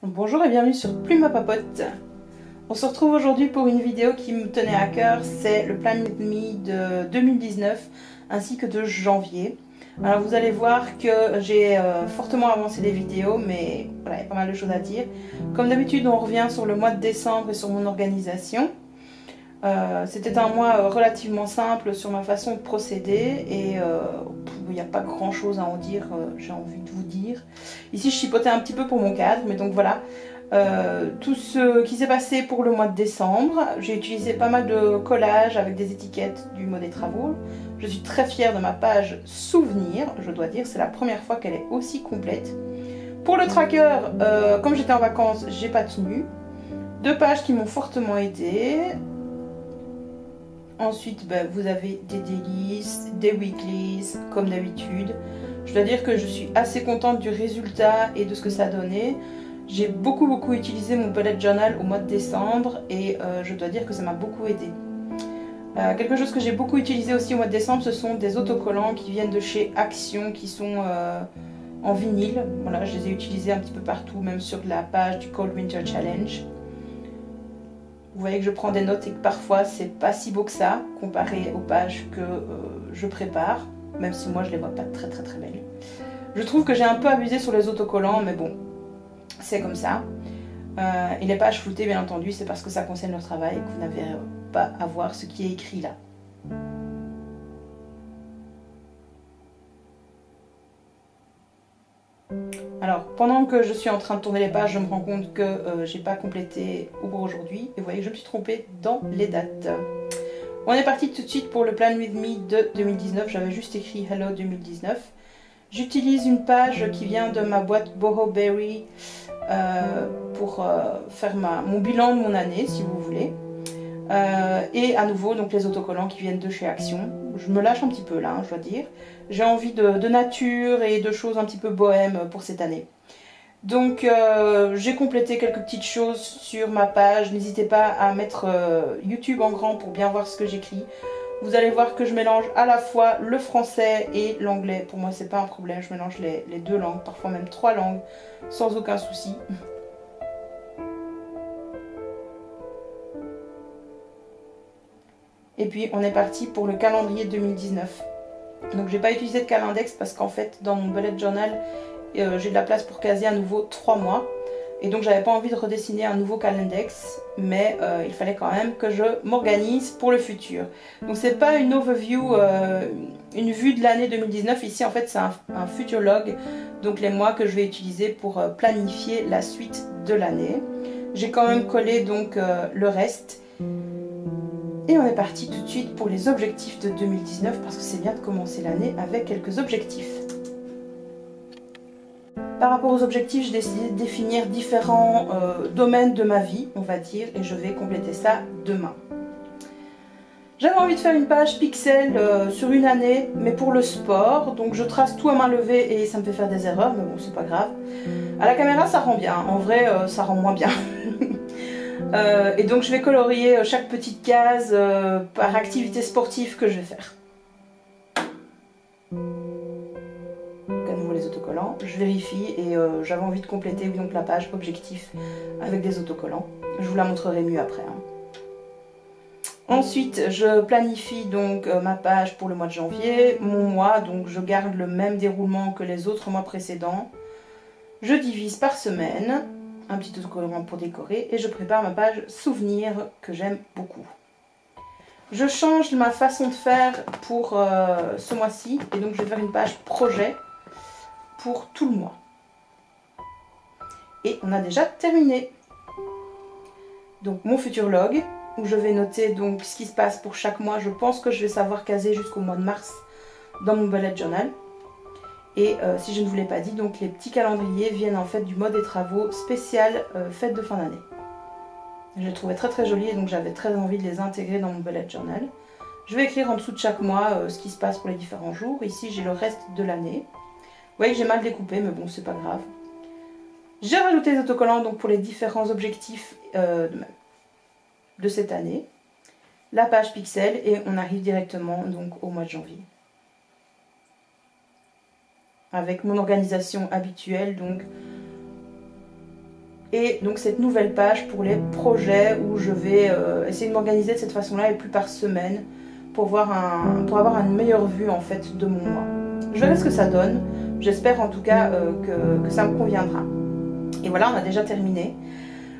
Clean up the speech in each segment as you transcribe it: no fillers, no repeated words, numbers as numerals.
Bonjour et bienvenue sur Plume à Papote. On se retrouve aujourd'hui pour une vidéo qui me tenait à cœur, c'est le Plan With Me de 2019 ainsi que de janvier. Alors vous allez voir que j'ai fortement avancé les vidéos, mais voilà, il y a pas mal de choses à dire. Comme d'habitude, on revient sur le mois de décembre et sur mon organisation. C'était un mois relativement simple sur ma façon de procéder et il n'y a pas grand chose à en dire, j'ai envie de vous dire. Ici je chipotais un petit peu pour mon cadre, mais donc voilà. Tout ce qui s'est passé pour le mois de décembre, j'ai utilisé pas mal de collages avec des étiquettes du mot des travaux. Je suis très fière de ma page souvenir, je dois dire, c'est la première fois qu'elle est aussi complète. Pour le tracker, comme j'étais en vacances, j'ai pas tenu. Deux pages qui m'ont fortement aidé. Ensuite, vous avez des dailies, des weeklies, comme d'habitude. Je dois dire que je suis assez contente du résultat et de ce que ça a donné. J'ai beaucoup utilisé mon bullet journal au mois de décembre et je dois dire que ça m'a beaucoup aidé. Quelque chose que j'ai beaucoup utilisé aussi au mois de décembre, ce sont des autocollants qui viennent de chez Action, qui sont en vinyle. Voilà, je les ai utilisés un petit peu partout, même sur la page du Cold Winter Challenge. Vous voyez que je prends des notes et que parfois c'est pas si beau que ça comparé aux pages que je prépare, même si moi je les vois pas très belles. Je trouve que j'ai un peu abusé sur les autocollants, mais bon, c'est comme ça. Et les pages floutées, bien entendu, c'est parce que ça concerne leur travail et que vous n'avez pas à voir ce qui est écrit là. Alors, pendant que je suis en train de tourner les pages, je me rends compte que j'ai pas complété pour aujourd'hui. Et vous voyez que je me suis trompée dans les dates. On est parti tout de suite pour le Plan With Me de 2019. J'avais juste écrit Hello 2019. J'utilise une page qui vient de ma boîte Bohoberry pour faire mon bilan de mon année, si vous voulez. Et à nouveau, donc les autocollants qui viennent de chez Action. Je me lâche un petit peu là, je dois dire. J'ai envie de nature et de choses un petit peu bohème pour cette année. Donc j'ai complété quelques petites choses sur ma page. N'hésitez pas à mettre YouTube en grand pour bien voir ce que j'écris. Vous allez voir que je mélange à la fois le français et l'anglais. Pour moi, c'est pas un problème. Je mélange les deux langues, parfois même trois langues, sans aucun souci. Et puis on est parti pour le calendrier 2019. Donc j'ai pas utilisé de calendex parce qu'en fait dans mon bullet journal j'ai de la place pour caser à nouveau 3 mois. Et donc j'avais pas envie de redessiner un nouveau calendex, mais il fallait quand même que je m'organise pour le futur. Donc c'est pas une overview, une vue de l'année 2019, ici en fait c'est un future log, donc les mois que je vais utiliser pour planifier la suite de l'année. J'ai quand même collé donc le reste. Et on est parti tout de suite pour les objectifs de 2019 parce que c'est bien de commencer l'année avec quelques objectifs. Par rapport aux objectifs, j'ai décidé de définir différents domaines de ma vie, on va dire, et je vais compléter ça demain. J'avais envie de faire une page pixel sur une année, mais pour le sport, donc je trace tout à main levée et ça me fait faire des erreurs, mais bon, c'est pas grave. À la caméra, ça rend bien, en vrai, ça rend moins bien. Et donc je vais colorier chaque petite case par activité sportive que je vais faire. Donc à nouveau les autocollants, je vérifie et j'avais envie de compléter donc la page objectif avec des autocollants. Je vous la montrerai mieux après. Ensuite, je planifie donc ma page pour le mois de janvier, mon mois, donc je garde le même déroulement que les autres mois précédents. Je divise par semaine, un petit autocollant pour décorer et je prépare ma page souvenir que j'aime beaucoup. Je change ma façon de faire pour ce mois-ci et donc je vais faire une page projet pour tout le mois. Et on a déjà terminé. Donc mon futur log où je vais noter donc ce qui se passe pour chaque mois. Je pense que je vais savoir caser jusqu'au mois de mars dans mon bullet journal. Et si je ne vous l'ai pas dit, donc les petits calendriers viennent en fait du mode des travaux spécial fête de fin d'année. Je les trouvais très jolis et donc j'avais très envie de les intégrer dans mon bullet journal. Je vais écrire en dessous de chaque mois ce qui se passe pour les différents jours. Ici j'ai le reste de l'année. Vous voyez que j'ai mal découpé, mais bon, c'est pas grave. J'ai rajouté les autocollants donc pour les différents objectifs de cette année. La page pixel et on arrive directement donc au mois de janvier. Avec mon organisation habituelle, donc et donc cette nouvelle page pour les projets où je vais essayer de m'organiser de cette façon-là et plus par semaine pour avoir une meilleure vue en fait de mon mois. Je verrai ce que ça donne, j'espère en tout cas que ça me conviendra. Et voilà, on a déjà terminé.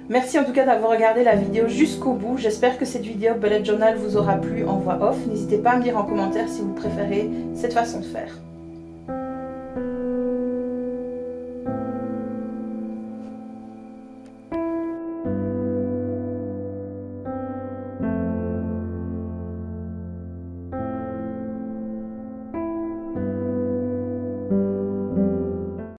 Merci en tout cas d'avoir regardé la vidéo jusqu'au bout. J'espère que cette vidéo bullet journal vous aura plu en voix off. N'hésitez pas à me dire en commentaire si vous préférez cette façon de faire.